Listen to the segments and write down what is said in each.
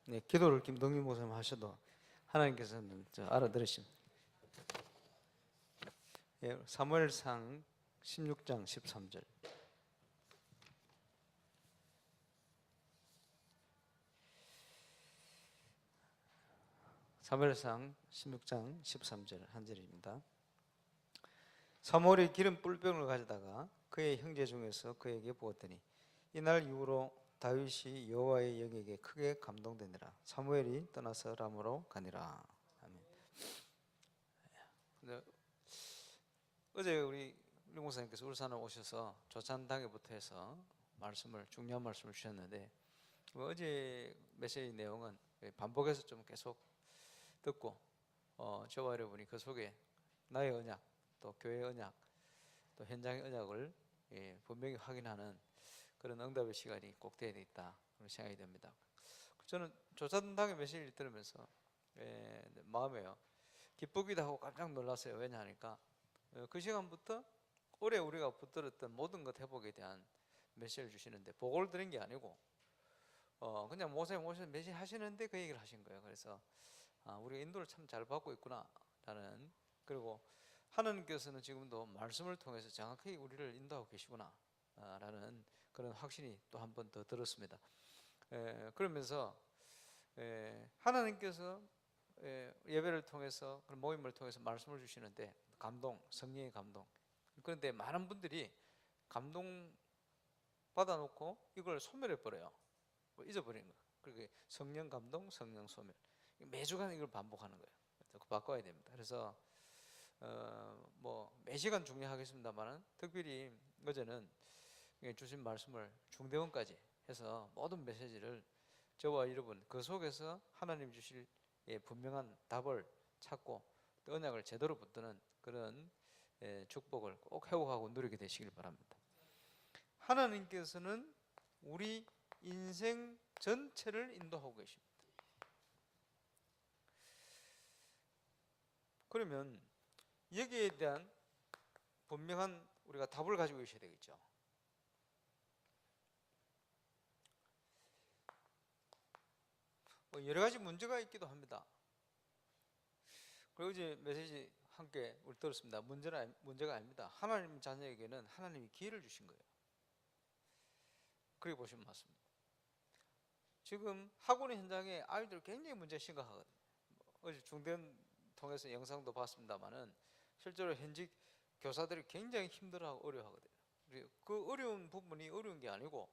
네, 기도를 김동민 목사님 하셔도 하나님께서는 알아들으십니다. 예, 사무엘상 16장 13절. 사무엘상 16장 13절 한 절입니다. 사무엘이 기름 뿔병을 가져다가 그의 형제 중에서 그에게 부었더니 이날 이후로 다윗이 여호와의 영에게 크게 감동되니라. 사무엘이 떠나서 람으로 가니라. 아멘. 어제 우리 목사님께서 울산에 오셔서 조찬당회부터 해서 중요한 말씀을 주셨는데, 어제 메시지 내용은 반복해서 좀 계속 듣고 저와 여러분이 그 속에 나의 언약, 또 교회의 언약, 또 현장의 언약을 분명히 확인하는 그런 응답의 시간이 꼭 되어야 있다, 그런 생각이 듭니다. 저는 조찬당회 메시지를 들으면서 마음에요, 기쁘기도 하고 깜짝 놀랐어요. 왜냐 하니까 그 시간부터 올해 우리가 붙들었던 모든 것 회복에 대한 메시지를 주시는데, 보고를 드린 게 아니고 그냥 목사님 오셔서 메시지 하시는데 그 얘기를 하신 거예요. 그래서 우리가 인도를 참 잘 받고 있구나 라는, 그리고 하나님께서는 지금도 말씀을 통해서 정확하게 우리를 인도하고 계시구나 라는 그런 확신이 또 한 번 더 들었습니다. 그러면서 하나님께서 예배를 통해서, 그런 모임을 통해서 말씀을 주시는데 감동, 성령의 감동. 그런데 많은 분들이 감동 받아놓고 이걸 소멸해 버려요. 잊어버리는 거예요. 그게 성령 감동, 성령 소멸. 매주간 이걸 반복하는 거예요. 그래서 바꿔야 됩니다. 그래서 뭐 매시간 중요하겠습니다만은, 특별히 어제는 주신 말씀을 중대원까지 해서 모든 메시지를 저와 여러분 그 속에서 하나님 주실 분명한 답을 찾고 또 언약을 제대로 붙드는 그런 축복을 꼭 회복하고 누리게 되시길 바랍니다. 하나님께서는 우리 인생 전체를 인도하고 계십니다. 그러면 여기에 대한 분명한 우리가 답을 가지고 계셔야 되겠죠. 여러 가지 문제가 있기도 합니다. 그리고 이제 메시지 함께 우리 들었습니다. 문제가 아닙니다. 하나님 자녀에게는 하나님이 기회를 주신 거예요. 그렇게 보시면 맞습니다. 지금 학원 현장에 아이들 굉장히 문제가 심각하거든요. 어제 중대원 통해서 영상도 봤습니다만은 실제로 현직 교사들이 굉장히 힘들어하고 어려워하거든요. 그 어려운 부분이 어려운 게 아니고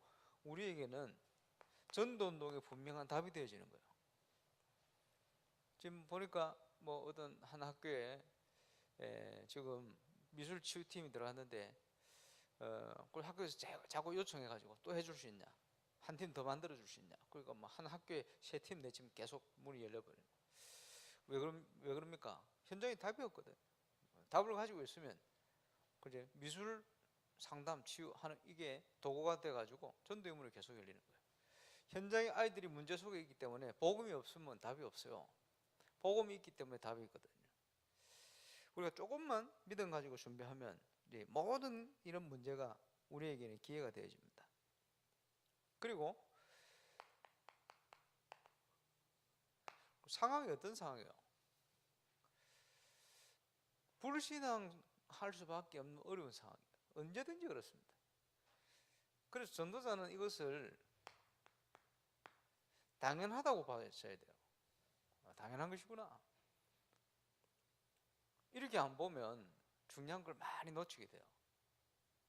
우리에게는 전도운동에 분명한 답이 되어지는 거예요. 지금 보니까 뭐 어떤 한 학교에 지금 미술 치유팀이 들어갔는데 그걸 학교에서 자꾸 요청해가지고 또 해줄 수 있냐, 한 팀 더 만들어 줄 수 있냐. 그러니까 뭐 한 학교에 3팀 4팀 계속 문이 열려버려요. 왜 그럽니까? 현장에 답이 없거든. 답을 가지고 있으면 그제 미술 상담 치유하는 이게 도구가 돼가지고 전도 의문이 계속 열리는 거예요. 현장에 아이들이 문제 속에 있기 때문에 복음이 없으면 답이 없어요. 복음이 있기 때문에 답이 있거든요. 우리가 조금만 믿음 가지고 준비하면 이제 모든 이런 문제가 우리에게는 기회가 되어집니다. 그리고 상황이 어떤 상황이에요? 불신앙할 수밖에 없는 어려운 상황이에요. 언제든지 그렇습니다. 그래서 전도자는 이것을 당연하다고 봐줘야 돼요. 당연한 것이구나. 이렇게 안 보면 중요한 걸 많이 놓치게 돼요.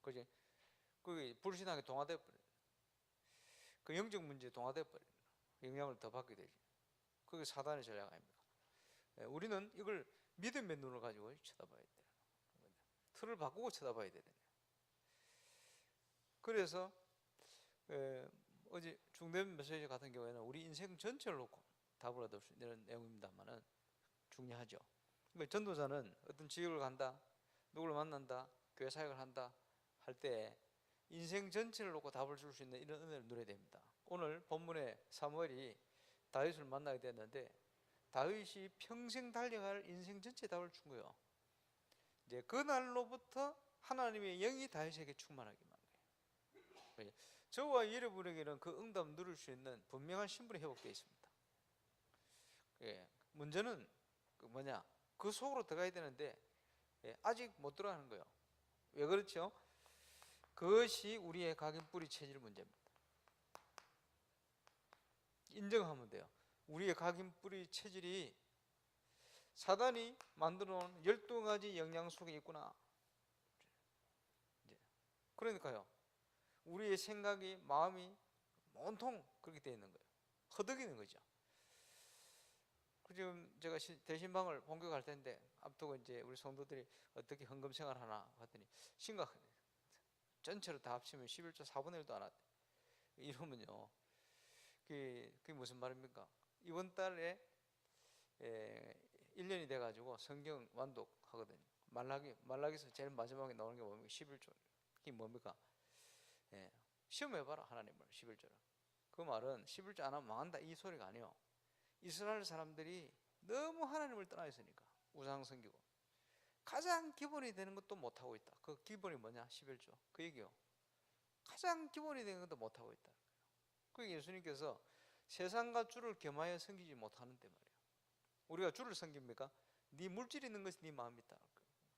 그지? 그게 불신앙에 동화돼 버려요. 그 영적 문제에 동화돼 버려요. 영향을 더 받게 되지. 그게 사단의 전략 아닙니까? 우리는 이걸 믿음의 눈을 가지고 쳐다봐야 돼요. 틀을 바꾸고 쳐다봐야 되거든요. 그래서 어제 중대본 메시지 같은 경우에는 우리 인생 전체를 놓고 답을 얻을 수 있는 내용입니다만은 중요하죠. 그러니까 전도자는 어떤 지역을 간다, 누구를 만난다, 교회 사역을 한다 할 때 인생 전체를 놓고 답을 줄 수 있는 이런 은혜를 누려야 됩니다. 오늘 본문에 사무엘이 다윗을 만나게 됐는데 다윗이 평생 달려갈 인생 전체 답을 준 거예요. 이제 그 날로부터 하나님의 영이 다윗에게 충만하게 만 거예요. 저와 여러분에게는 그 응답 누릴 수 있는 분명한 신분이 회복되어 있습니다. 예, 문제는 그 뭐냐, 그 속으로 들어가야 되는데 예, 아직 못 들어가는 거예요. 왜 그렇죠? 그것이 우리의 각인 뿌리 체질 문제입니다. 인정하면 돼요. 우리의 각인 뿌리 체질이 사단이 만들어 놓은 12가지 영양 속에 있구나. 그러니까요, 우리의 생각이, 마음이 온통 그렇게 되어 있는 거예요. 허덕이는 거죠. 지금 제가 대신방을 본격할 텐데 앞두고 이제 우리 성도들이 어떻게 헌금 생활하나 봤더니 심각해. 전체로 다 합치면 11조 4분의 1도 안 왔대. 이러면요, 그게 무슨 말입니까? 이번 달에 1년이 돼가지고 성경 완독하거든요. 말라기에서 제일 마지막에 나오는 게 뭡니까? 11조. 그게 뭡니까? 예, 시험해봐라 하나님을. 11조를. 그 말은 11조 안 하면 망한다 이 소리가 아니에요. 이스라엘 사람들이 너무 하나님을 떠나 있으니까 우상 섬기고 가장 기본이 되는 것도 못하고 있다. 그 기본이 뭐냐? 11조. 그 얘기요. 가장 기본이 되는 것도 못하고 있다. 그 예수님께서 세상과 주를 겸하여 섬기지 못하는데 말이에요. 우리가 주를 섬깁니까? 네 물질이 있는 것이 네 마음이다.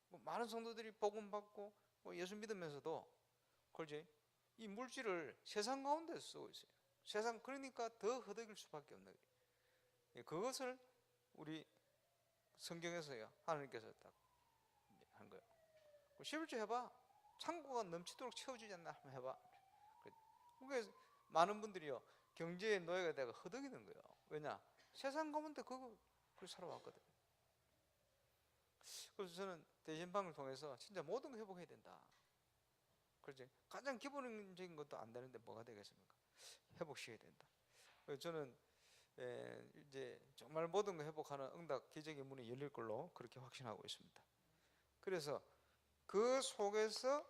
뭐 많은 성도들이 복음 받고 뭐 예수 믿으면서도 그렇지, 이 물질을 세상 가운데 쓰고 있어요. 세상, 그러니까 더 허덕일 수밖에 없는 거예요. 그것을 우리 성경에서요, 하나님께서 딱 한 거예요. 11조 해봐. 창고가 넘치도록 채워주지 않나 한번 해봐. 그러니까 많은 분들이요, 경제의 노예가 되고 허덕이는 거예요. 왜냐? 세상 가운데 그걸 살아왔거든요. 그래서 저는 대신방을 통해서 진짜 모든 걸 회복해야 된다. 그렇지? 가장 기본적인 것도 안 되는데 뭐가 되겠습니까? 회복시켜야 된다. 그래서 저는 이제 정말 모든 걸 회복하는 응답 기적의 문이 열릴 걸로 그렇게 확신하고 있습니다. 그래서 그 속에서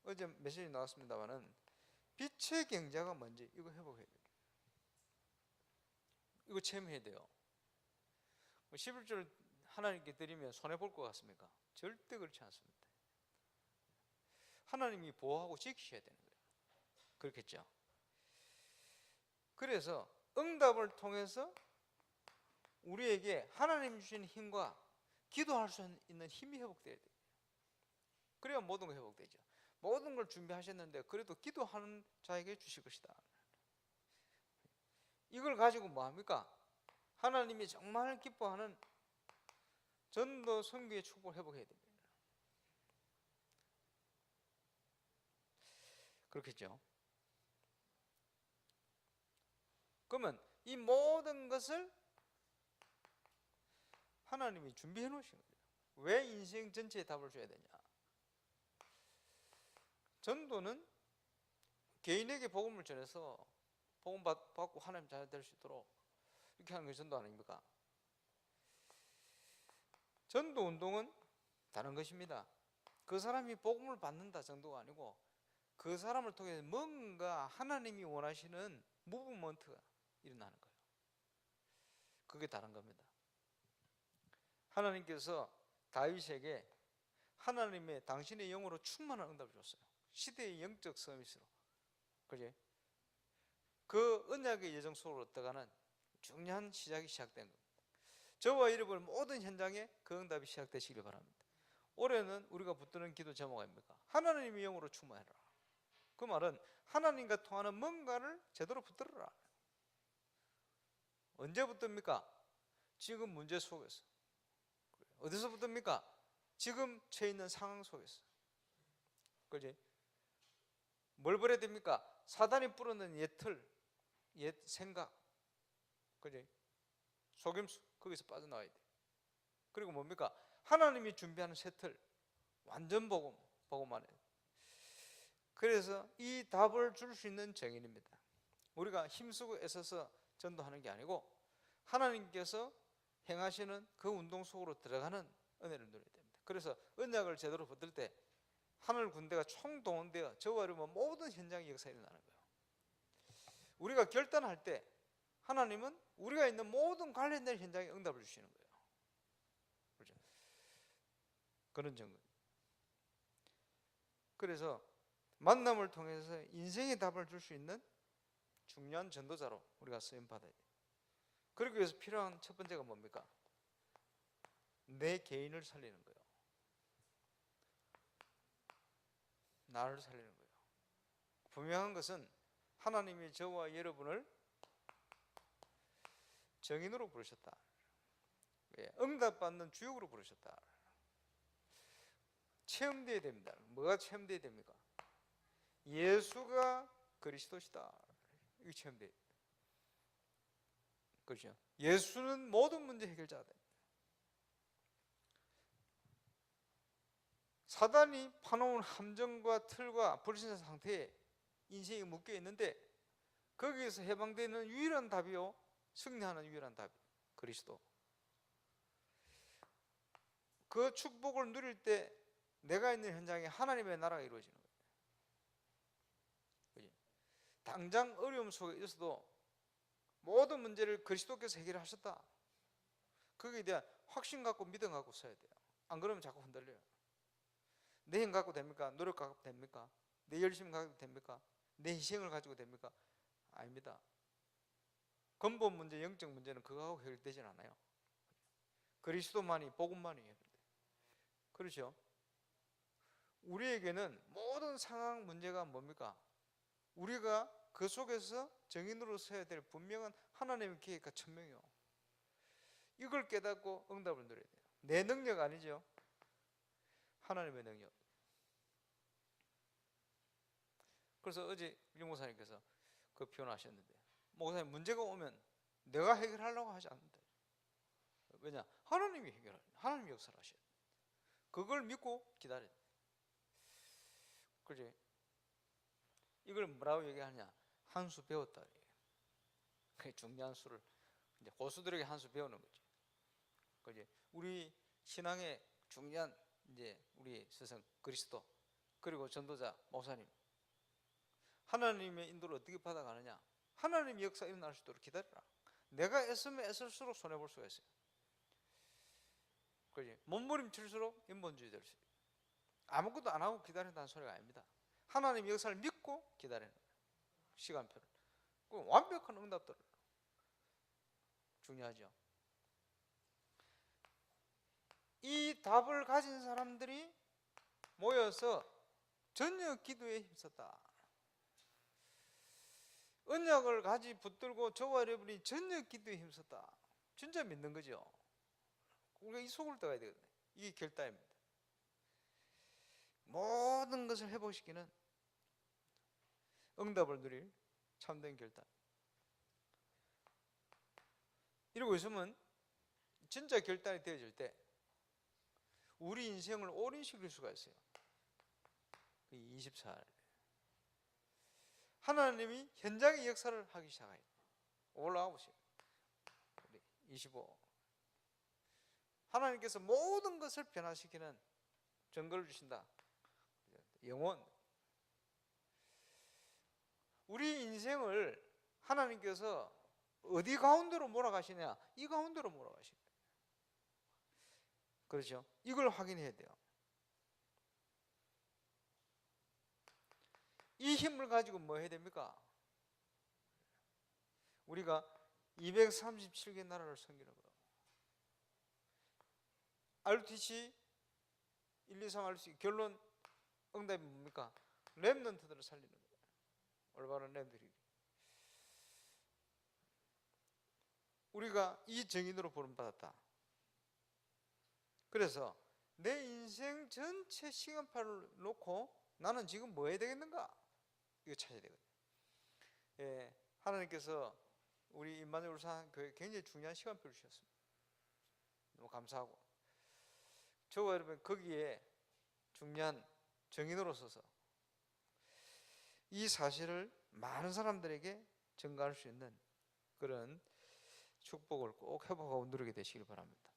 어제 메시지 나왔습니다만은 빛의 경제가 뭔지 이거 회복해야 돼요. 이거 체험해야 돼요. 11조를 하나님께 드리면 손해볼 것 같습니까? 절대 그렇지 않습니다. 하나님이 보호하고 지키셔야 되는 거예요. 그렇겠죠? 그래서 응답을 통해서 우리에게 하나님 주신 힘과 기도할 수 있는 힘이 회복돼야 돼요. 그래야 모든 거 회복되죠. 모든 걸 준비하셨는데 그래도 기도하는 자에게 주실 것이다. 이걸 가지고 뭐합니까? 하나님이 정말 기뻐하는 전도 선교의 축복을 회복해야 됩니다. 그렇겠죠? 그러면 이 모든 것을 하나님이 준비해 놓으신 거예요. 왜 인생 전체에 답을 줘야 되냐? 전도는 개인에게 복음을 전해서 복음 받고 하나님 잘 될 수 있도록 이렇게 하는 게 전도 아닙니까? 전도 운동은 다른 것입니다. 그 사람이 복음을 받는다 정도가 아니고 그 사람을 통해서 뭔가 하나님이 원하시는 무브먼트가 일어나는 거예요. 그게 다른 겁니다. 하나님께서 다윗에게 하나님의 당신의 영으로 충만한 응답을 줬어요. 시대의 영적 서밋으로. 그지? 그 언약의 예정 속으로 들어가는 중요한 시작이 시작된 겁니다. 저와 여러분 모든 현장에 그 응답이 시작되시길 바랍니다. 올해는 우리가 붙드는 기도 제목이 뭡니까? 하나님의 영으로 충만해라. 그 말은 하나님과 통하는 뭔가를 제대로 붙들어라. 언제 붙듭니까? 지금 문제 속에서. 어디서 붙듭니까? 지금 처해 있는 상황 속에서. 그지? 뭘 버려야 됩니까? 사단이 뿌려낸 옛 틀, 옛 생각, 그지? 속임수, 거기서 빠져나와야 돼. 그리고 뭡니까? 하나님이 준비하는 새 틀, 완전 복음 안에. 그래서 이 답을 줄 수 있는 정인입니다. 우리가 힘쓰고 애써서 전도하는 게 아니고 하나님께서 행하시는 그 운동 속으로 들어가는 은혜를 누려야 됩니다. 그래서 언약을 제대로 붙들 때 하늘 군대가 총동원되어 저와 여러분 모든 현장의 역사가 일어나는 거예요. 우리가 결단할 때 하나님은 우리가 있는 모든 관련된 현장에 응답을 주시는 거예요. 그렇죠? 그런 증거. 그래서 만남을 통해서 인생의 답을 줄 수 있는 중요한 전도자로 우리가 쓰임 받아야 돼요. 그러기 위해서 필요한 첫 번째가 뭡니까? 내 개인을 살리는 거예요. 나를 살리는 거예요. 분명한 것은 하나님이 저와 여러분을 정인으로 부르셨다. 응답받는 주역으로 부르셨다. 체험되어야 됩니다. 뭐가 체험되어야 됩니까? 예수가 그리스도시다. 이게 체험돼야 됩니다. 그렇죠? 예수는 모든 문제 해결자다. 사단이 파놓은 함정과 틀과 불신자 상태에 인생이 묶여 있는데 거기에서 해방되는 유일한 답이요, 승리하는 유일한 답이 그리스도. 그 축복을 누릴 때 내가 있는 현장에 하나님의 나라가 이루어지는 거예요. 그치? 당장 어려움 속에 있어도 모든 문제를 그리스도께서 해결하셨다. 거기에 대한 확신 갖고 믿음 갖고 서야 돼요. 안 그러면 자꾸 흔들려요. 내 힘 갖고 됩니까? 노력 갖고 됩니까? 내 열심 갖고 됩니까? 내 희생을 가지고 됩니까? 아닙니다. 근본 문제, 영적 문제는 그거하고 해결되진 않아요. 그리스도만이, 복음만이 해결돼요. 그렇죠? 우리에게는 모든 상황 문제가 뭡니까? 우리가 그 속에서 정인으로 서야 될 분명한 하나님의 계획과 천명이요. 이걸 깨닫고 응답을 누려야 돼요. 내 능력 아니죠. 하나님의 능력. 그래서 어제 유 목사님께서 그 표현하셨는데, 목사님 문제가 오면 내가 해결하려고 하지 않는다. 왜냐? 하나님이 해결하는, 하나님이 역사를 하셔야 돼. 그걸 믿고 기다려야 돼. 그지? 이걸 뭐라고 얘기하냐? 한 수 배웠다. 그 중요한 수를 이제 고수들에게 한 수 배우는 거지. 그지? 우리 신앙의 중요한 이제 우리 스승 그리스도, 그리고 전도자 목사님, 하나님의 인도를 어떻게 받아가느냐? 하나님의 역사 일어날 수 있도록 기다려라. 내가 애쓰면 애쓸수록 손해볼 수가 있어요. 그지? 몸부림칠수록 인본주의 될 수 있어요. 아무것도 안 하고 기다린다는 소리가 아닙니다. 하나님의 역사를 믿고 기다리는 거예요. 시간표를. 완벽한 응답들을. 중요하죠. 이 답을 가진 사람들이 모여서 전혀 기도에 힘썼다. 언약을 가지 붙들고 저와 여러분이 전혀 기도에 힘썼다. 진짜 믿는 거죠. 우리가 이 속을 떠가야 되거든요. 이게 결단입니다. 모든 것을 회복시키는 응답을 누릴 참된 결단. 이러고 있으면 진짜 결단이 되어질 때 우리 인생을 올인시킬 수가 있어요. 24일 하나님이 현장의 역사를 하기 시작해요. 올라가 보세요. 25 하나님께서 모든 것을 변화시키는 증거를 주신다. 영원. 우리 인생을 하나님께서 어디 가운데로 몰아가시냐? 이 가운데로 몰아가시는 거예요. 그렇죠? 이걸 확인해야 돼요. 이 힘을 가지고 뭐 해야 됩니까? 우리가 237개 나라를 섬기는 거예요. RUTC 1, 2, 3 RUTC 결론 응답이 뭡니까? 렘넌트들을 살리는 거예요. 올바른 렘들이. 우리가 이 정인으로 부름받았다. 그래서 내 인생 전체 시간표를 놓고 나는 지금 뭐 해야 되겠는가? 이거 찾아야 되거든요. 예, 하나님께서 우리 임마누엘 울산교회에 굉장히 중요한 시간표를 주셨습니다. 너무 감사하고, 저와 여러분 거기에 중요한 정인으로 서서 이 사실을 많은 사람들에게 전가할 수 있는 그런 축복을 꼭 회복하고 누리게 되시길 바랍니다.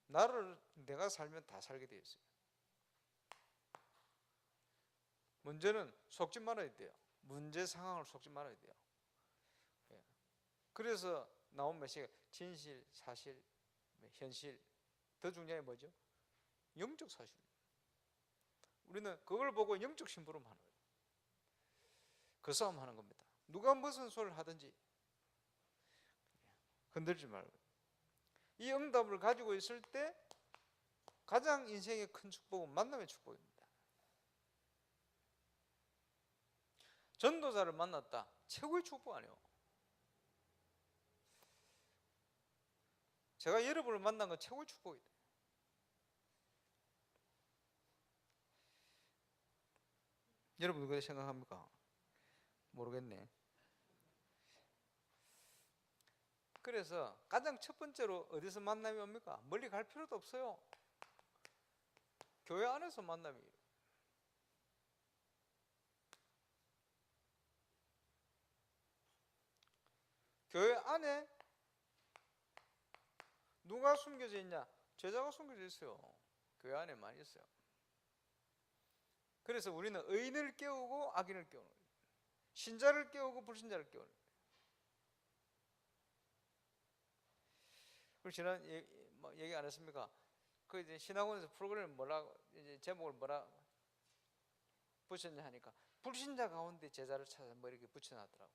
나를 내가 살면 다 살게 되어 있어요. 문제는 속지 말아야 돼요. 문제 상황을 속지 말아야 돼요. 그래서 나온 메시지가 진실, 사실, 현실. 더 중요한 게 뭐죠? 영적 사실. 우리는 그걸 보고 영적 심부름하는 거예요. 그 싸움하는 겁니다. 누가 무슨 소리를 하든지 흔들지 말고. 이 응답을 가지고 있을 때 가장 인생의 큰 축복은 만남의 축복입니다. 전도자를 만났다. 최고의 축복 아니에요. 제가 여러분을 만난 건 최고의 축복이다. 여러분 그렇게 생각합니까? 모르겠네. 그래서 가장 첫 번째로 어디서 만남이 옵니까? 멀리 갈 필요도 없어요. 교회 안에서 만남이. 교회 안에 누가 숨겨져 있냐? 제자가 숨겨져 있어요. 교회 안에 많이 있어요. 그래서 우리는 의인을 깨우고 악인을 깨우는 거예요. 신자를 깨우고 불신자를 깨우는 거예요. 그리고 지난 얘기 안 했습니까? 그 이제 신학원에서 프로그램을 이제 제목을 뭐라 붙였냐 하니까 불신자 가운데 제자를 찾아 뭐 이렇게 붙여놨더라고.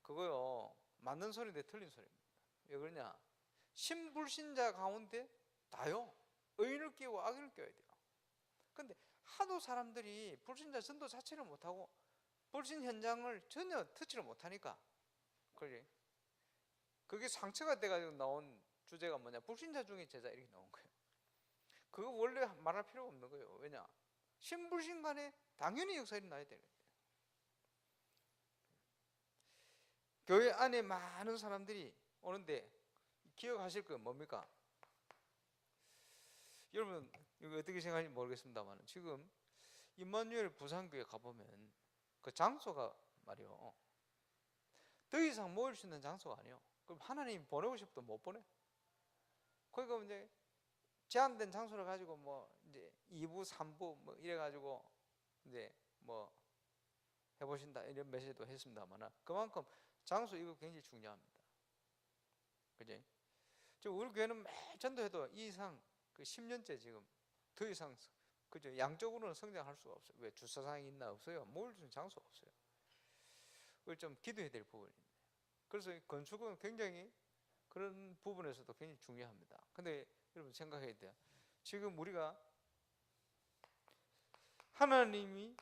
그거요 맞는 소리인데 틀린 소리입니다. 왜 그러냐? 신불신자 가운데 다요. 의인을 깨우고 악인을 깨워야 돼요. 근데 하도 사람들이 불신자 전도 자체를 못하고 불신 현장을 전혀 터치를 못하니까 그게 상처가 돼가지고 나온 주제가 뭐냐? 불신자 중에 제자 이렇게 나온 거예요. 그거 원래 말할 필요가 없는 거예요. 왜냐? 신불신 간에 당연히 역사 일어나야 되는데 교회 안에 많은 사람들이 오는데 기억하실 거 뭡니까? 여러분 이거 어떻게 생각하는지 모르겠습니다만 지금 임마누엘 부산교회 가보면 그 장소가 말이요 더 이상 모일 수 있는 장소가 아니에요. 그럼 하나님 보내고 싶어도 못 보내. 그러니까 이제 제한된 장소를 가지고 뭐 이제 2부 3부 뭐 이래 가지고 이제 뭐 해보신다 이런 메시지도 했습니다만 그만큼 장소 이거 굉장히 중요합니다. 그지? 지금 우리 교회는 매 전도해도 이 이상 그 10년째 지금 더 이상 그죠? 양쪽으로는 성장할 수가 없어요. 왜? 주차장이 있나 없어요. 모일 수 있는 장소가 없어요. 그걸 좀 기도해야 될 부분인데. 그래서 건축은 굉장히 그런 부분에서도 굉장히 중요합니다. 근데 여러분 생각해야 돼요. 지금 우리가 하나님이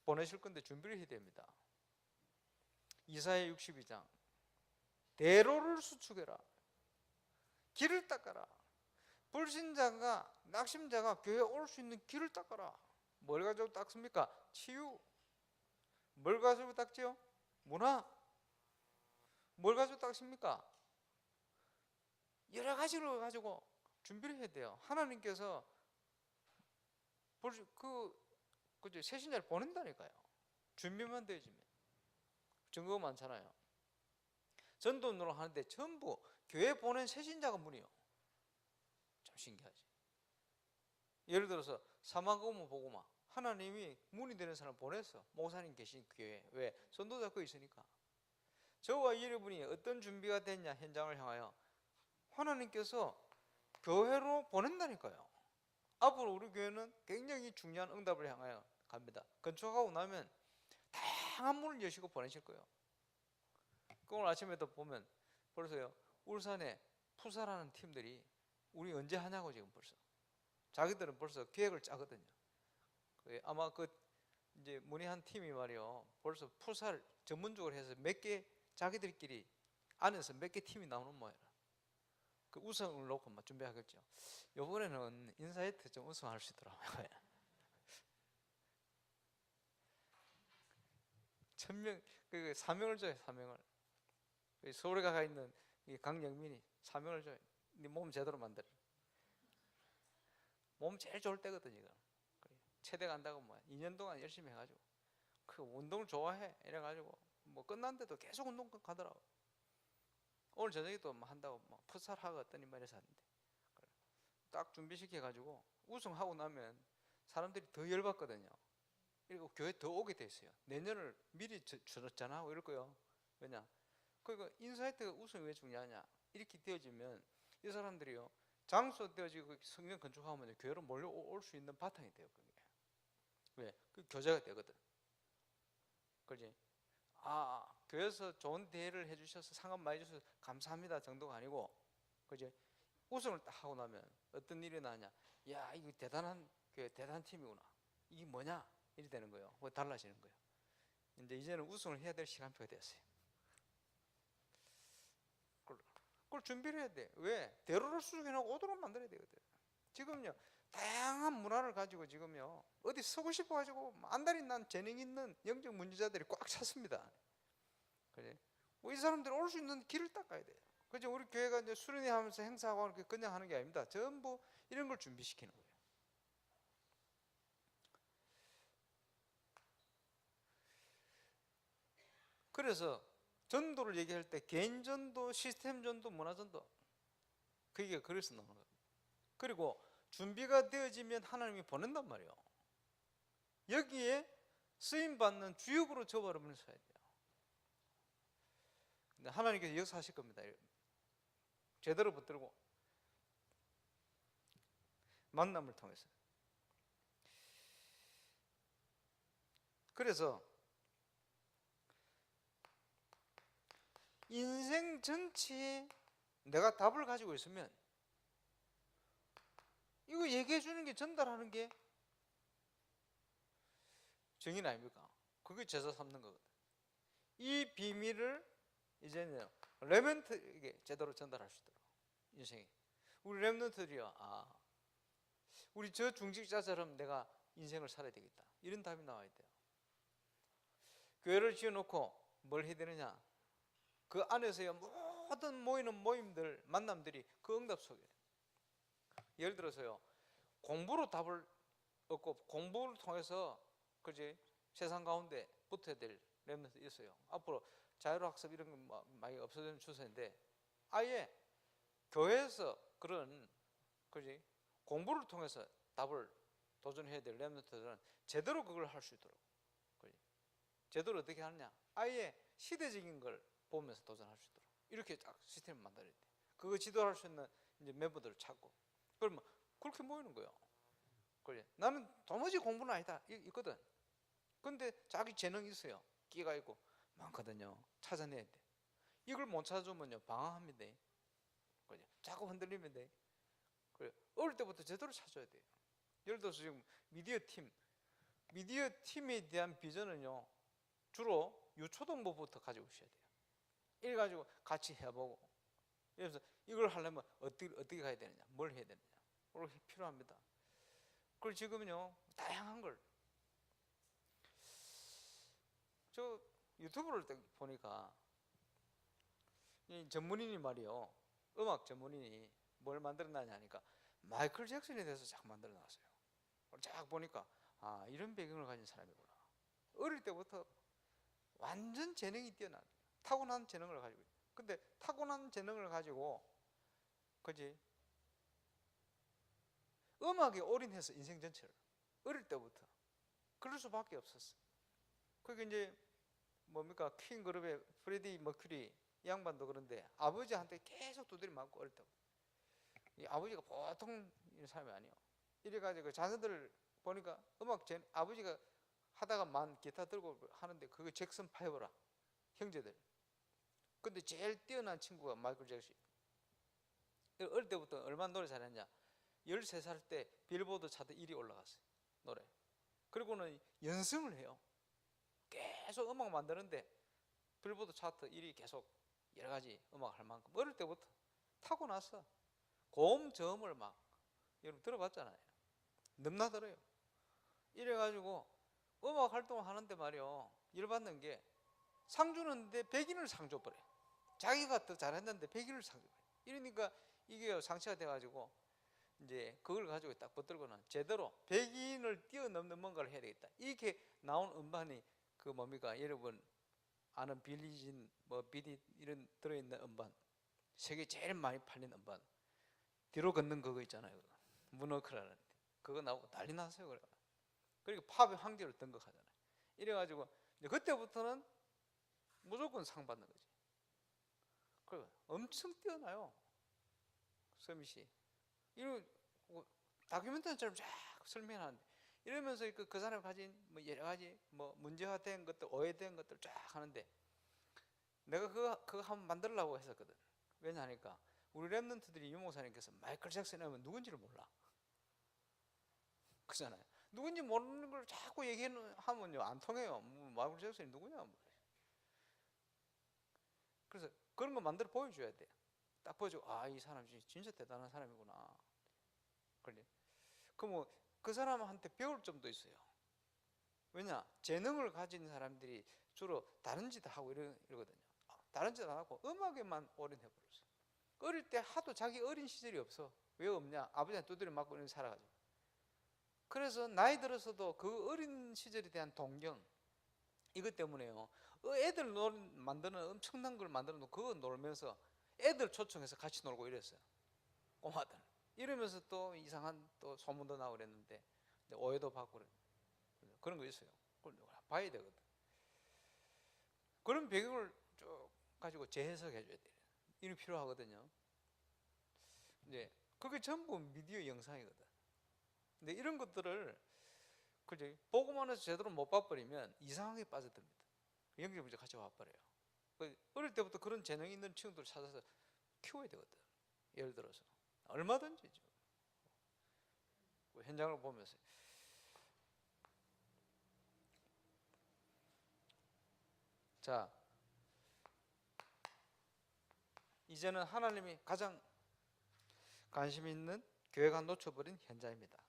보내실 건데 준비를 해야 됩니다. 이사야 62장 대로를 수축해라. 길을 닦아라. 불신자가 낙심자가 교회에 올 수 있는 길을 닦아라. 뭘 가지고 닦습니까? 치유. 뭘 가지고 닦지요? 문화. 뭘 가지고 닦습니까? 여러 가지로 가지고 준비를 해야 돼요. 하나님께서 그죠? 새신자를 보낸다니까요. 준비만 되어지면. 증거가 많잖아요. 전도운동을 하는데 전부 교회 보낸 새신자가 문이요. 참 신기하지. 예를 들어서 사마고모 보고마 하나님이 문이 되는 사람 보냈어. 목사님 계신 교회. 왜? 전도자 거 있으니까. 저와 여러분이 어떤 준비가 됐냐 현장을 향하여 하나님께서 교회로 보낸다니까요. 앞으로 우리 교회는 굉장히 중요한 응답을 향하여 갑니다. 건축하고 나면 다양한 문을 여시고 보내실 거예요. 오늘 아침에도 보면 벌써요 울산에 푸사라는 팀들이 우리 언제 하냐고 지금 벌써 자기들은 벌써 계획을 짜거든요. 아마 그 이제 문의한 팀이 말이요 벌써 푸사를 전문적으로 해서 몇 개 자기들끼리 안에서 몇 개 팀이 나오는 모양이라 그 우승을 놓고 막 준비하겠죠. 이번에는 인사이트 좀 우승할 수 있더라고요. 1000명 그 사명을 줘요. 사명을. 서울에 가 있는 강영민이 사명을 줘요. 네 몸 제대로 만들어. 몸 제일 좋을 때거든 이거. 체대 간다고 뭐 2년 동안 열심히 해가지고 그 운동을 좋아해 이래가지고 뭐 끝났는데도 계속 운동 가더라고. 오늘 저녁에도 뭐 한다고 뭐 풋살 하고 어떤 말에서 하는데 딱 준비시켜가지고 우승하고 나면 사람들이 더 열받거든요. 그리고 교회 더 오게 돼 있어요. 내년을 미리 줄었잖아 이럴 거요. 왜냐? 그러니까 인사이트가 우승이 왜 중요하냐? 이렇게 되어지면 이 사람들이요 장소 되어지고 성경 건축하면 교회로 몰려올 수 있는 바탕이 돼요. 그게 왜? 그 교제가 되거든. 그렇지? 교회에서 좋은 대회를 해주셔서 상금 많이 주셔서 감사합니다 정도가 아니고, 그죠? 우승을 딱 하고 나면 어떤 일이 나냐? 야, 이거 대단한 팀이구나. 이게 뭐냐? 이렇게 되는 거예요. 뭐 달라지는 거예요. 이제는 우승을 해야 될 시간표가 됐어요. 그걸 준비를 해야 돼. 왜? 대로를 수정해놓고 오도록 만들어야 되거든. 지금요, 다양한 문화를 가지고 지금요, 어디 서고 싶어가지고 안달이 난 재능 있는 영적 문제자들이 꽉 찼습니다. 그래? 이 사람들이 올 수 있는 길을 닦아야 돼요. 그죠? 우리 교회가 이제 수련회 하면서 행사하고 그냥 하는 게 아닙니다. 전부 이런 걸 준비시키는 거예요. 그래서 전도를 얘기할 때 개인 전도, 시스템 전도, 문화 전도, 그게 그래서 나오는 거예요. 그리고 준비가 되어지면 하나님이 보낸단 말이에요. 여기에 쓰임 받는 주역으로 저버리면 써야 돼요. 근데 하나님께서 역사하실 겁니다. 제대로 붙들고 만남을 통해서. 그래서 인생 전체에 내가 답을 가지고 있으면 이거 얘기해 주는 게, 전달하는 게 정인 아닙니까? 그게 제사 삼는 거거든. 이 비밀을 이제는 렘넌트에게 제대로 전달할 수 있도록, 인생에 우리 렘넌트들이요, 우리 저 중직자처럼 내가 인생을 살아야 되겠다, 이런 답이 나와야 돼요. 교회를 지어놓고 뭘 해야 되느냐? 그 안에서요, 모든 모이는 모임들, 만남들이 그 응답 속에, 예를 들어서요, 공부로 답을 얻고 공부를 통해서, 그지, 세상 가운데 붙어야 될 렘넌트 있어요. 앞으로 자율학습 이런 거 많이 없어지는 추세인데, 아예 교회에서 그런, 그지, 공부를 통해서 답을 도전해야 될 렘넌트들은 제대로 그걸 할 수 있도록, 그지, 제대로 어떻게 하느냐? 아예 시대적인 걸 보면서 도전할 수 있도록 이렇게 딱 시스템을 만들어야 돼. 그거 지도할 수 있는 이제 멤버들을 찾고, 그러면 그렇게 모이는 거예요. 그래, 나는 도무지 공부는 아니다 있거든. 근데 자기 재능이 있어요. 끼가 있고 많거든요. 찾아내야 돼. 이걸 못 찾아주면요, 방황합니다. 그래, 자꾸 흔들리면 돼. 그래, 어릴 때부터 제대로 찾아야 돼요. 예를 들어서 지금 미디어 팀에 대한 비전은요, 주로 유초등부부터 가지고 오셔야 돼요. 이래 가지고 같이 해보고, 그래서 이걸 하려면 어떻게 가야 되느냐, 뭘 해야 되느냐, 그렇게 필요합니다. 그걸 지금은요, 다양한 걸, 저 유튜브를 보니까 이 전문인이 말이요, 음악 전문인이 뭘 만들어놨냐 하니까 마이클 잭슨에 대해서 쫙 만들어 놨어요. 쫙 보니까 이런 배경을 가진 사람이구나. 어릴 때부터 완전 재능이 뛰어난, 타고난 재능을 가지고 있어요. 근데 타고난 재능을 가지고, 그지, 음악에 올인해서 인생 전체를 어릴 때부터 그럴 수밖에 없었어. 그게 이제 뭡니까, 퀸 그룹의 프레디 머큐리 양반도 그런데 아버지한테 계속 두드려 맞고 어릴 때부터. 이 아버지가 보통 사람이 아니에요. 이래가지고 자녀들을 보니까 아버지가 하다가 기타 들고 하는데 그게 잭슨 5라, 형제들. 근데 제일 뛰어난 친구가 마이클 잭슨. 어릴 때부터 얼마나 노래 잘했냐, 13살 때 빌보드 차트 1위 올라갔어요, 노래. 그리고는 연승을 해요. 계속 음악 만드는데 빌보드 차트 1위 계속 여러 가지 음악 할 만큼 어릴 때부터 타고났어. 고음 저음을 막, 여러분 들어봤잖아요. 넘나들어요. 이래가지고 음악 활동을 하는데 말이요, 열받는 게 상 주는데 백인을 상 줘버려. 자기가 더 잘했는데 백인을 상 줘버려. 이러니까 이게 상처가 돼가지고 이제 그걸 가지고 딱 붙들고는 제대로 백인을 뛰어넘는 뭔가를 해야 되겠다. 이렇게 나온 음반이 그 뭡니까, 여러분 아는 빌리진 비디 이런 들어있는 음반, 세계 제일 많이 팔린 음반, 뒤로 걷는 그거 있잖아요, 문워크라는, 그거 나오고 난리 났어요. 그래. 그리고 팝의 황제로 등극하잖아요. 이래가지고 이제 그때부터는 무조건 상 받는 거지. 그래, 엄청 뛰어나요, 서밋이. 이런 다큐멘터리처럼 쫙 설명하는데, 이러면서 그 사람이 가진 여러 가지 문제화된 것들, 오해된 것들 쫙 하는데, 내가 그거 한번 만들려고 했었거든. 왜냐하니까 우리 랩런트들이 유목사님께서 마이클 잭슨이 하면 누군지를 몰라. 그잖아요. 누군지 모르는 걸 자꾸 얘기하면요 안 통해요. 뭐 마이클 잭슨이 누구냐. 뭐. 그래서 그런 거 만들어 보여줘야 돼. 딱 보여주고 이 사람이 진짜 대단한 사람이구나. 그래. 그럼 그 사람한테 배울 점도 있어요. 왜냐? 재능을 가진 사람들이 주로 다른 짓 하고 이러거든요. 다른 짓 안 하고 음악에만 올인해버렸어요. 어릴 때 하도 자기 어린 시절이 없어. 왜 없냐? 아버지한테 두드려 맞고 이런 살아가지고. 그래서 나이 들어서도 그 어린 시절에 대한 동경, 이것 때문에요. 애들 만드는 엄청난 걸 만들어 놓고 그거 놀면서 애들 초청해서 같이 놀고 이랬어요. 꼬마들. 이러면서 또 이상한 또 소문도 나고 그랬는데 오해도 받고 그런 거 있어요. 그걸 봐야 되거든. 그런 배경을 쭉 가지고 재해석해 줘야 돼요. 이런 필요하거든요. 이제 그게 전부 미디어 영상이거든. 근데 이런 것들을 그죠? 보고만 해서 제대로 못 봐버리면 이상하게 빠져듭니다. 연기 문제 같이 와버려요. 어릴 때부터 그런 재능 있는 친구들 찾아서 키워야 되거든. 예를 들어서 얼마든지죠. 현장을 보면서 자, 이제는 하나님이 가장 관심 있는 교회가 놓쳐버린 현장입니다.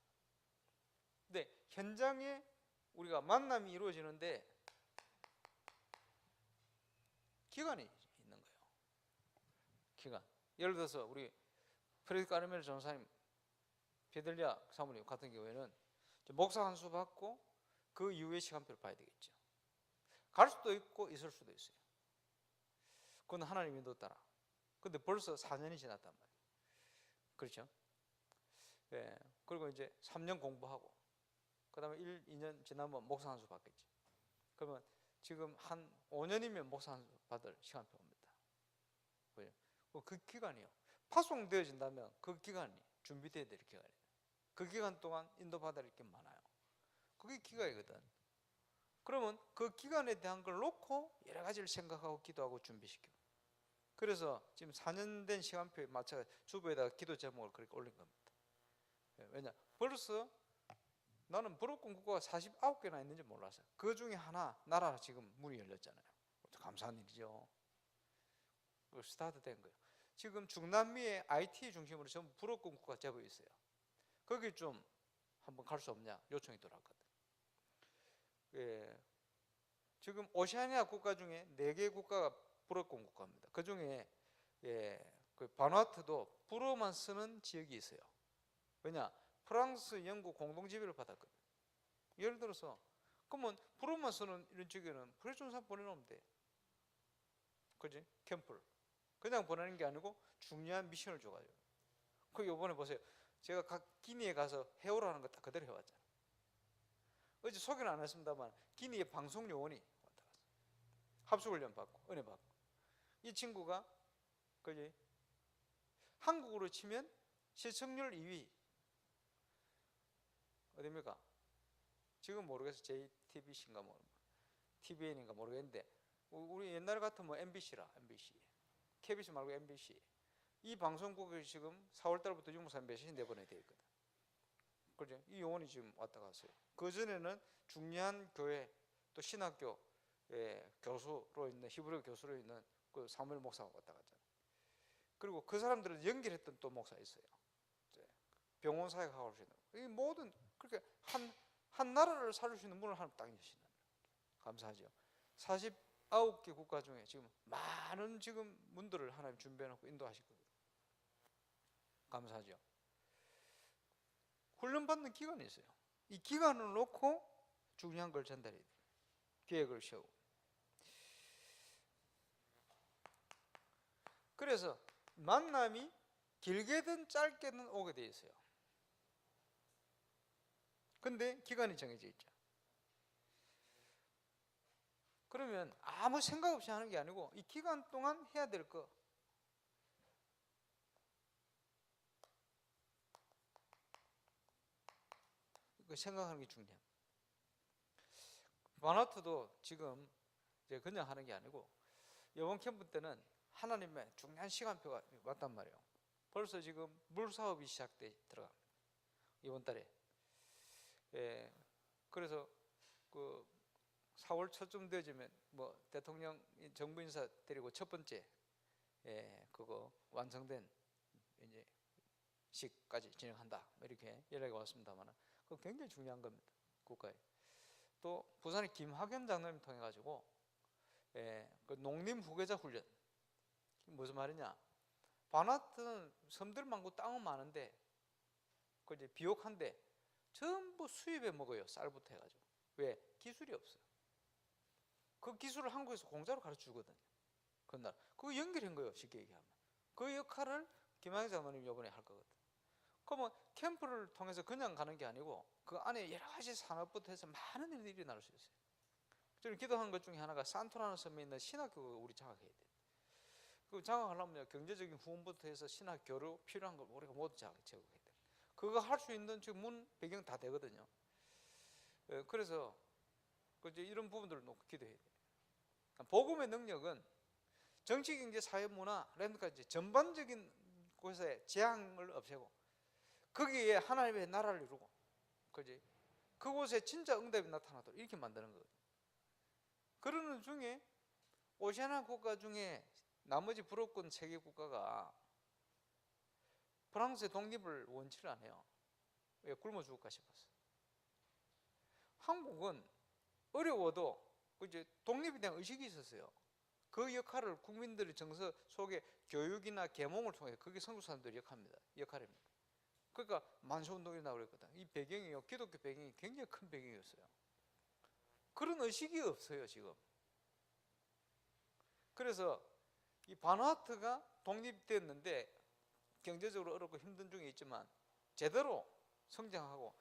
근데 현장에 우리가 만남이 이루어지는데 기간이 있는 거예요. 기간. 예를 들어서 우리 프레드 까르멜 전사님, 베들리아 사모님 같은 경우에는 목사 한 수 받고 그 이후의 시간표를 봐야 되겠죠. 갈 수도 있고 있을 수도 있어요. 그건 하나님 인도 따라. 근데 벌써 4년이 지났단 말이에요. 그렇죠? 예. 그리고 이제 3년 공부하고 그 다음에 2년 지나면 목사 한 수 받겠지. 그러면 지금 한 5년이면 목사 한 수 받을 시간표입니다. 그 기간이요. 파송되어진다면 그 기간이 준비되어야 될 기간이에요. 그 기간 동안 인도받을 게 많아요. 그게 기간이거든. 그러면 그 기간에 대한 걸 놓고 여러 가지를 생각하고 기도하고 준비시켜. 그래서 지금 4년 된 시간표에 맞춰 주보에다가 기도 제목을 그렇게 올린 겁니다. 왜냐? 벌써 나는 부록권 국가가 49개나 있는지 몰랐어요. 그 중에 하나 나라 지금 문이 열렸잖아요. 감사한 일이죠. 스타트 된 거예요. 지금 중남미의 IT 중심으로 전부 부록권 국가가 제법 있어요. 거기 좀 한번 갈 수 없냐 요청이 들어왔거든. 예. 지금 오세아니아 국가 중에 4개 국가가 불어권 국가입니다. 그 중에 그 바누아투도 불어만 쓰는 지역이 있어요. 왜냐? 프랑스, 영국 공동 지배를 받았거든. 예를 들어서 그러면 불어만 쓰는 이런 지역에는 프레존산 보내놓으면 돼. 그지? 캠프를 그냥 보내는 게 아니고 중요한 미션을 줘가지고. 그 요번에 보세요. 제가 각 기니에 가서 해오라는 거 다 그대로 해왔잖아요. 어제 소개는 안 했습니다만 기니의 방송 요원이 왔다 갔어. 합숙훈련 받고 은혜 받고. 이 친구가 그지? 한국으로 치면 시청률 2위 어딥니까? 지금 모르겠어. JTBC인가 뭐 TVN인가 모르겠는데 우리 옛날 같으면 MBC라 MBC KBC 말고 MBC 이 방송국이 지금 4월달부터 유무산 메시지 내보내야 돼 있거든. 그죠? 이 요원이 지금 왔다 갔어요. 그 전에는 중요한 교회 또 신학교 교수로 있는 히브리 교수로 있는 그 사무엘 목사가 왔다 갔잖아요. 그리고 그 사람들은 연결했던 또 목사 있어요. 병원 사역하고 할 수 있는 이 모든 그렇게 한 나라를 살릴 수 있는 문을 하나님 딱 여시는 감사하죠. 49개 국가 중에 지금 많은 지금 문들을 하나님 준비해놓고 인도하시거든요. 감사하죠. 훈련받는 기간이 있어요. 이 기간을 놓고 중요한 걸 전달해야 돼요. 계획을 세우고. 그래서 만남이 길게든 짧게든 오게 돼 있어요. 근데 기간이 정해져 있죠. 그러면 아무 생각 없이 하는 게 아니고 이 기간 동안 해야 될 거 생각하는 게 중요해요. 바누아투도 지금 이제 그냥 하는 게 아니고 이번 캠프 때는 하나님의 중요한 시간표가 왔단 말이에요. 벌써 지금 물 사업이 시작돼 들어갑니다. 이번 달에. 예, 그래서 그 4월 초쯤 되어지면 뭐 대통령 정부 인사 데리고 첫 번째 그거 완성된 이제 식까지 진행한다 이렇게 연락이 왔습니다만, 그거 굉장히 중요한 겁니다, 국가에. 또 부산의 김학연 장로님 통해 가지고 그 농림 후계자 훈련, 무슨 말이냐? 바나트는 섬들 많고 땅은 많은데 그 이제 비옥한데 전부 수입해 먹어요. 쌀부터 해가지고. 왜? 기술이 없어요. 그 기술을 한국에서 공짜로 가르쳐 주거든요. 그날 그거 연결한 거예요. 쉽게 얘기하면 그 역할을 김학의 장로님 이번에 할 거거든. 그러면 캠프를 통해서 그냥 가는 게 아니고 그 안에 여러 가지 산업부터 해서 많은 일들이 일어날 수 있어요. 저는 기도한 것 중에 하나가 산토라는 섬에 있는 신학교를 우리 장악해야 돼. 그 장악하려면 경제적인 후원부터 해서 신학교로 필요한 걸 우리가 모두 제공해야 돼. 그거 할 수 있는 지금 문 배경 다 되거든요. 그래서 이제 이런 부분들을 놓고 기도해야 돼요. 복음의 능력은 정치, 경제, 사회, 문화, 랜드까지 전반적인 곳에 재앙을 없애고 거기에 하나님의 나라를 이루고 그곳에 진짜 응답이 나타나도록 이렇게 만드는 거거든요. 그러는 중에 오시아나 국가 중에 나머지 불어권 세계 국가가 프랑스의 독립을 원치를 안 해요. 왜? 굶어 죽을까 싶어서. 한국은 어려워도 이제 독립에 대한 의식이 있었어요. 그 역할을 국민들의 정서 속에 교육이나 계몽을 통해 그게 선교 사람들의 역할입니다. 그러니까 만세운동이 나오거든. 이 배경이요, 기독교 배경이 굉장히 큰 배경이었어요. 그런 의식이 없어요 지금. 그래서 이 바누아투가 독립됐는데 경제적으로 어렵고 힘든 중에 있지만 제대로 성장하고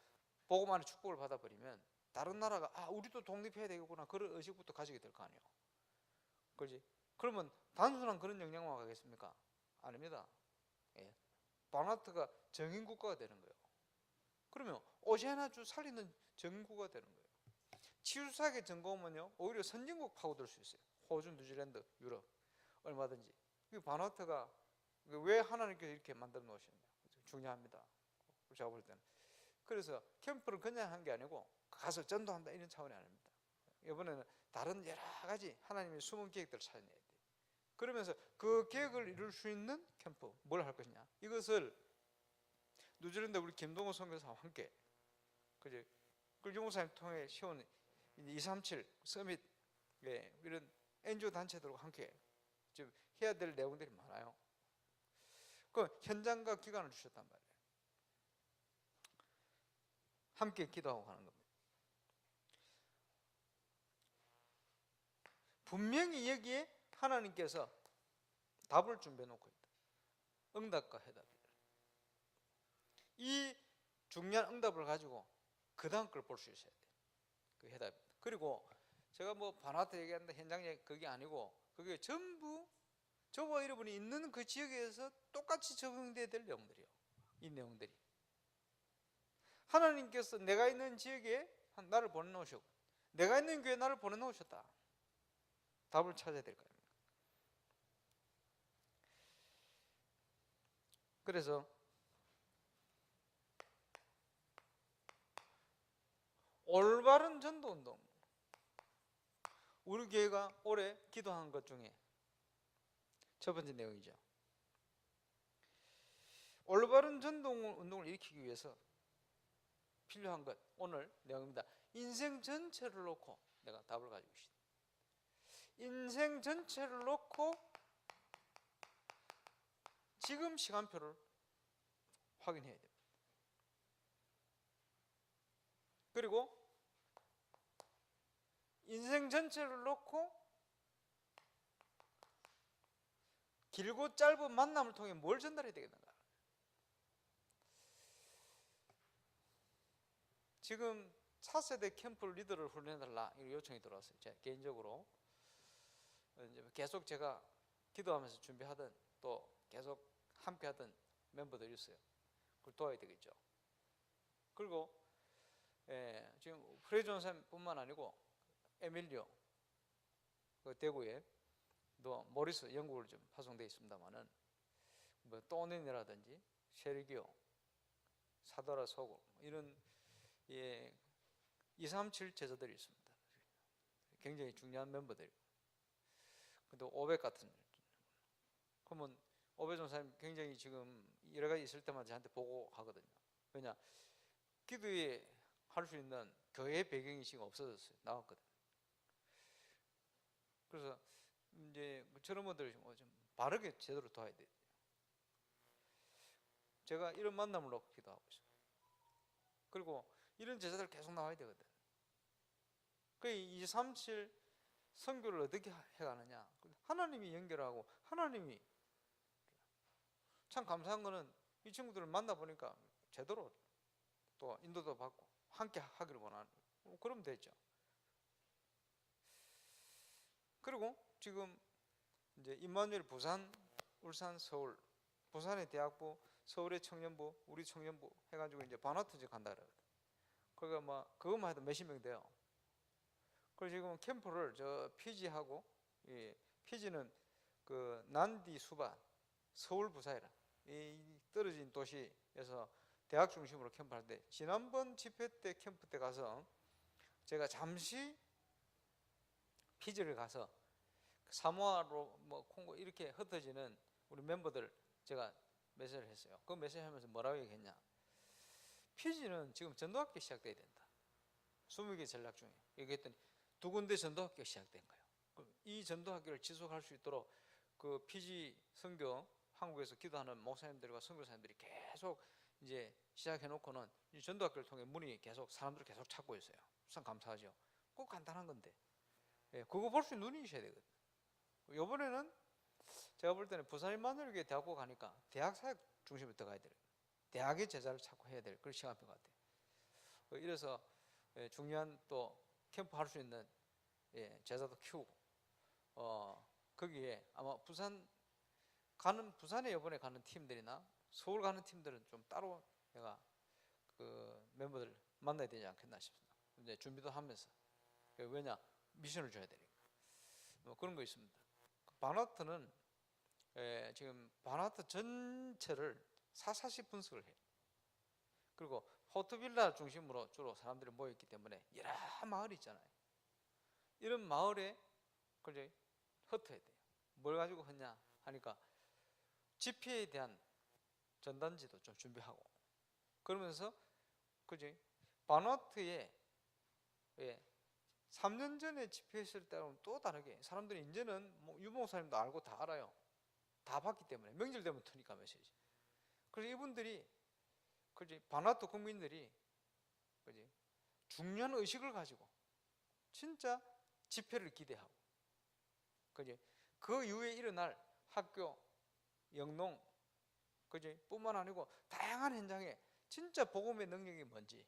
복음만의 축복을 받아버리면 다른 나라가 우리도 독립해야 되겠구나 그런 의식부터 가지게 될 거 아니에요. 그렇지? 그러면 단순한 그런 영향만 가겠습니까? 아닙니다. 바누아투가 정인국가가 되는 거예요. 그러면 오세아나주 살리는 정인국가가 되는 거예요. 치유사학의 전공은요 오히려 선진국 파고들 수 있어요. 호주, 뉴질랜드, 유럽 얼마든지. 바누아투가 왜 하나님께서 이렇게 만들어 놓으셨냐, 중요합니다. 제가 볼 때는. 그래서 캠프를 그냥 한 게 아니고 가서 전도한다 이런 차원이 아닙니다. 이번에는 다른 여러 가지 하나님의 숨은 계획들을 찾아내야 돼요. 그러면서 그 계획을 이룰 수 있는 캠프 뭘 할 것이냐, 이것을 뉴질랜드 우리 김동호 선교사와 함께 그제 끌교목사님 통해 시온 237 서밋 이런 NGO 단체들과 함께 지금 해야 될 내용들이 많아요. 그 현장과 기간을 주셨단 말이에요. 함께 기도하고 가는 겁니다. 분명히 여기에 하나님께서 답을 준비해 놓고 있다. 응답과 해답이다. 이 중요한 응답을 가지고 그 다음 걸 볼 수 있어야 돼. 그 해답. 그리고 제가 뭐 바누아투 얘기하는데 현장에 그게 아니고 그게 전부 저와 여러분이 있는 그 지역에서 똑같이 적용돼야 될 내용들이에요. 이 내용들이 하나님께서 내가 있는 지역에 나를 보내놓으셨고 내가 있는 교회에 나를 보내놓으셨다. 답을 찾아야 될 거 아닙니까? 그래서 올바른 전도운동, 우리 교회가 올해 기도한 것 중에 첫 번째 내용이죠. 올바른 전도운동을 일으키기 위해서 필요한 것, 오늘 내용입니다. 인생 전체를 놓고 내가 답을 가지고 있습니다. 인생 전체를 놓고 지금 시간표를 확인해야 됩니다. 그리고 인생 전체를 놓고 길고 짧은 만남을 통해 뭘 전달해야 되겠는가? 지금 4세대 캠프 리더를 훈련해달라 이 요청이 들어왔어요. 제가 개인적으로 계속 제가 기도하면서 준비하던 또 계속 함께하던 멤버들이 있어요. 그걸 도와야 되겠죠. 그리고 지금 프레존 선생뿐만 아니고 에밀리오 그 대구에 모리스 영국으로 좀 파송되어 있습니다만은 뭐 또넨이라든지 셰르기오, 사도라 소고 이런 237 제자들이 있습니다. 굉장히 중요한 멤버들. 근데 오백 같은 그러면 오백 전사님 굉장히 지금 여러 가지 있을 때마다 저한테 보고 하거든요. 왜냐 기도에 할 수 있는 교회 배경이 지금 없어졌어요. 나왔거든. 그래서 이제 저런 분들 좀 바르게 제대로 도와야 돼요. 제가 이런 만남을 놓고 기도하고 있어요. 그리고 이런 제자들 계속 나와야 되거든. 그 237 선교를 어떻게 해가느냐? 하나님이 연결하고 하나님이 참 감사한 거는 이 친구들을 만나 보니까 제대로 또 인도도 받고 함께 하기를 원하는 그러면 되죠. 그리고 지금 이제 임마누엘 부산, 울산, 서울, 부산의 대학부, 서울의 청년부, 우리 청년부 해가지고 이제 바나트지 간다 그러거든. 그러니까 뭐 그것만 해도 몇십 명 돼요. 그래서 지금 캠프를 저 피지하고 피지는 그 난디 수바 서울 부사이라 이 떨어진 도시에서 대학 중심으로 캠프할 때 지난번 집회 때 캠프 때 가서 제가 잠시 피지를 가서 사모아로 뭐 콩고 이렇게 흩어지는 우리 멤버들 제가 메시지를 했어요. 그 메시지 하면서 뭐라고 얘기했냐? 피지는 지금 전도학교 시작돼야 된다. 20개 전략 중에 얘기했더니 2군데 전도학교가 시작된 거예요. 이 전도학교를 지속할 수 있도록 그 피지 선교 한국에서 기도하는 목사님들과 선교사님들이 계속 이제 시작해놓고는 이 전도학교를 통해 문이 계속 사람들을 계속 찾고 있어요. 참 감사하죠. 꼭 간단한 건데 그거 볼 수 있는 눈이 있어야 되거든. 이번에는 제가 볼 때는 부산 임마누엘교회 대학교 가니까 대학 사역 중심으로 들어가야 돼요. 대학의 제자를 찾고 해야 될 그런 시간표 같아요. 이래서 중요한 또 캠프 할 수 있는 제자도 키우고 거기에 아마 부산에 이번에 가는 팀들이나 서울 가는 팀들은 좀 따로 내가 그 멤버들 만나야 되지 않겠나 싶습니다. 이제 준비도 하면서 왜냐 미션을 줘야 되니까 뭐 그런 거 있습니다. 바나트는 지금 바나트 전체를 사사시 분석을 해요. 그리고 포트빌라 중심으로 주로 사람들이 모여있기 때문에 여러 마을이 있잖아요. 이런 마을에 그걸 흩어야 돼요. 뭘 가지고 흩냐 하니까 집회에 대한 전단지도 좀 준비하고 그러면서 그지 바누아투에 3년 전에 집회했을 때하고는 또 다르게 사람들이 이제는 뭐 유목사님도 알고 다 알아요. 다 봤기 때문에 명절 되면 트니까 메시지. 그래서 이분들이 그지 바누아투 국민들이 그지 중요한 의식을 가지고 진짜 집회를 기대하고 그지 그 이후에 일어날 학교, 영농 그지 뿐만 아니고 다양한 현장에 진짜 복음의 능력이 뭔지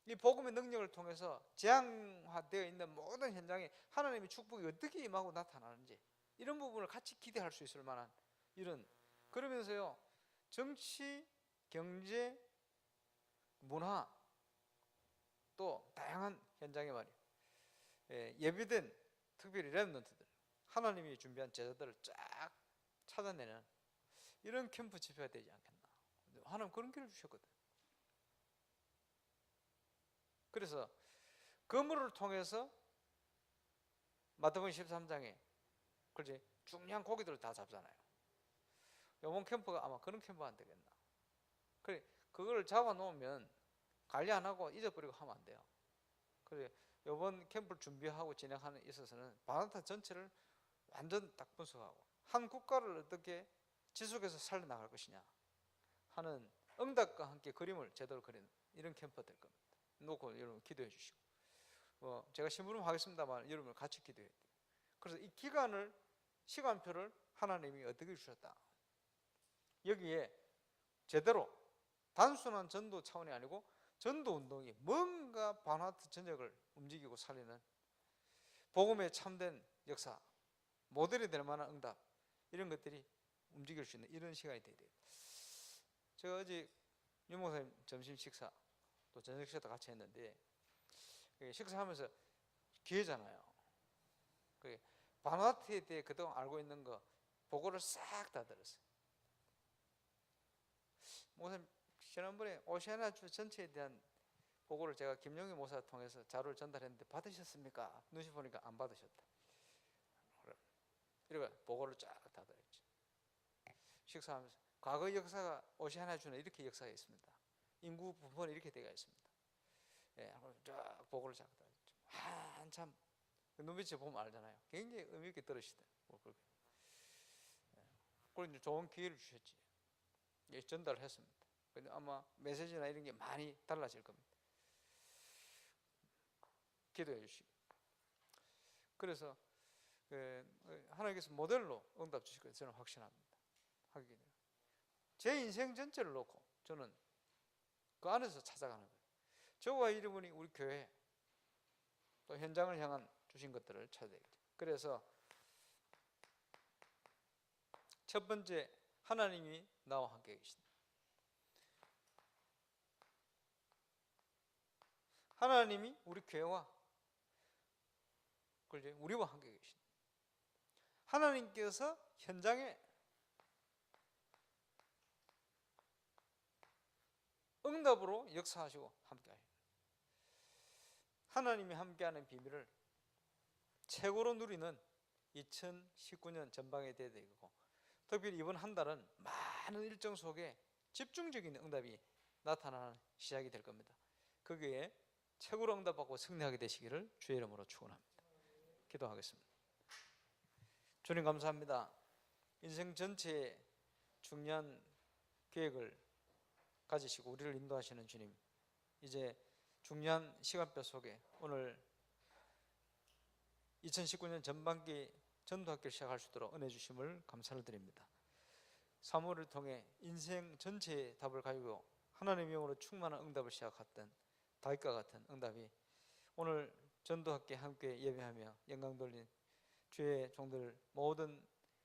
이 복음의 능력을 통해서 재앙화되어 있는 모든 현장에 하나님의 축복이 어떻게 임하고 나타나는지 이런 부분을 같이 기대할 수 있을 만한 이런 그러면서요 정치, 경제, 문화 또 다양한 현장에 말이에요 예비된 특별히 렘넌트들 하나님이 준비한 제자들을 쫙 찾아내는 이런 캠프 집회가 되지 않겠나. 하나님 그런 기회를 주셨거든. 그래서 그물을 통해서 마태복음 13장에 그렇지 중요한 고기들을 다 잡잖아요. 이번 캠프가 아마 그런 캠프가 안 되겠나. 그래 그걸 잡아놓으면 관리 안 하고 잊어버리고 하면 안 돼요. 그래 이번 캠프를 준비하고 진행하는 있어서는 바나타 전체를 완전 딱 분석하고 한 국가를 어떻게 지속해서 살려나갈 것이냐 하는 응답과 함께 그림을 제대로 그리는 이런 캠프가 될 겁니다. 놓고 여러분 기도해 주시고 제가 심부름 하겠습니다만 여러분 같이 기도해야 돼요. 그래서 이 기간을 시간표를 하나님이 어떻게 주셨다. 여기에 제대로 단순한 전도 차원이 아니고 전도 운동이 뭔가 바나트 전역을 움직이고 살리는 복음의 참된 역사 모델이 될 만한 응답 이런 것들이 움직일 수 있는 이런 시간이 돼야 돼요. 제가 어제 윤 목사님 점심 식사 또 저녁 식사도 같이 했는데 식사하면서 기회잖아요. 바누아투에 대해 그동안 알고 있는 거 보고를 싹 다 들었어요. 목사님, 지난번에 오시아나주 전체에 대한 보고를 제가 김용희 목사 통해서 자료를 전달했는데 받으셨습니까? 눈치 보니까 안 받으셨다. 이러고 보고를 쫙 다 들었죠. 식사하면서 과거 역사가 오시아나주는 이렇게 역사가 있습니다. 인구 분포는 이렇게 되어 있습니다. 예, 쫙 보고를 쫙 다 했죠. 한참 눈빛에 보면 알잖아요. 굉장히 의미 있게 들으시더라고요. 그리고 이제 좋은 기회를 주셨지. 예, 전달을 했습니다. 근데 아마 메시지나 이런 게 많이 달라질 겁니다. 기도해 주시고. 그래서 하나님께서 모델로 응답 주실 것을 저는 확신합니다. 제 인생 전체를 놓고 저는 그 안에서 찾아가는 거예요. 저와 여러분이 우리 교회 또 현장을 향한 주신 것들을 찾아야 되겠죠. 그래서 첫 번째, 하나님이 나와 함께 계신다. 하나님이 우리 교회와 우리와 함께 계신다. 하나님께서 현장에 응답으로 역사하시고 함께하십니다. 하나님이 함께하는 비밀을 최고로 누리는 2019년 전방에 대해야 되고, 특별히 이번 한 달은 많은 일정 속에 집중적인 응답이 나타나는 시작이 될 겁니다. 거기에 최고로 응답받고 승리하게 되시기를 주의 이름으로 축원합니다. 기도하겠습니다. 주님 감사합니다. 인생 전체에 중요한 계획을 가지시고 우리를 인도하시는 주님, 이제 중요한 시간표 속에 오늘 2019년 전반기 전도학교를 시작할 수 있도록 은혜 주심을 감사를 드립니다. 사무엘을 통해 인생 전체의 답을 가지고 하나님의 영으로 충만한 응답을 시작했던 다윗과 같은 응답이 오늘 전도학교에 함께 예배하며 영광 돌린 주의 종들 모든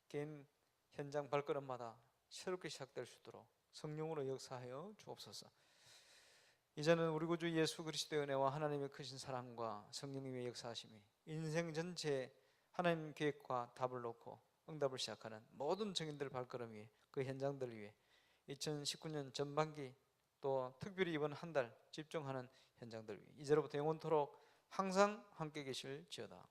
개인 현장 발걸음마다 새롭게 시작될 수 있도록 성령으로 역사하여 주옵소서. 이제는 우리 구주 예수 그리스도의 은혜와 하나님의 크신 사랑과 성령님의 역사하심이 인생 전체에 하나님 계획과 답을 놓고 응답을 시작하는 모든 증인들 발걸음 위에, 그 현장들 위해 2019년 전반기 또 특별히 이번 한 달 집중하는 현장들 위해 이제로부터 영원토록 항상 함께 계실지어다.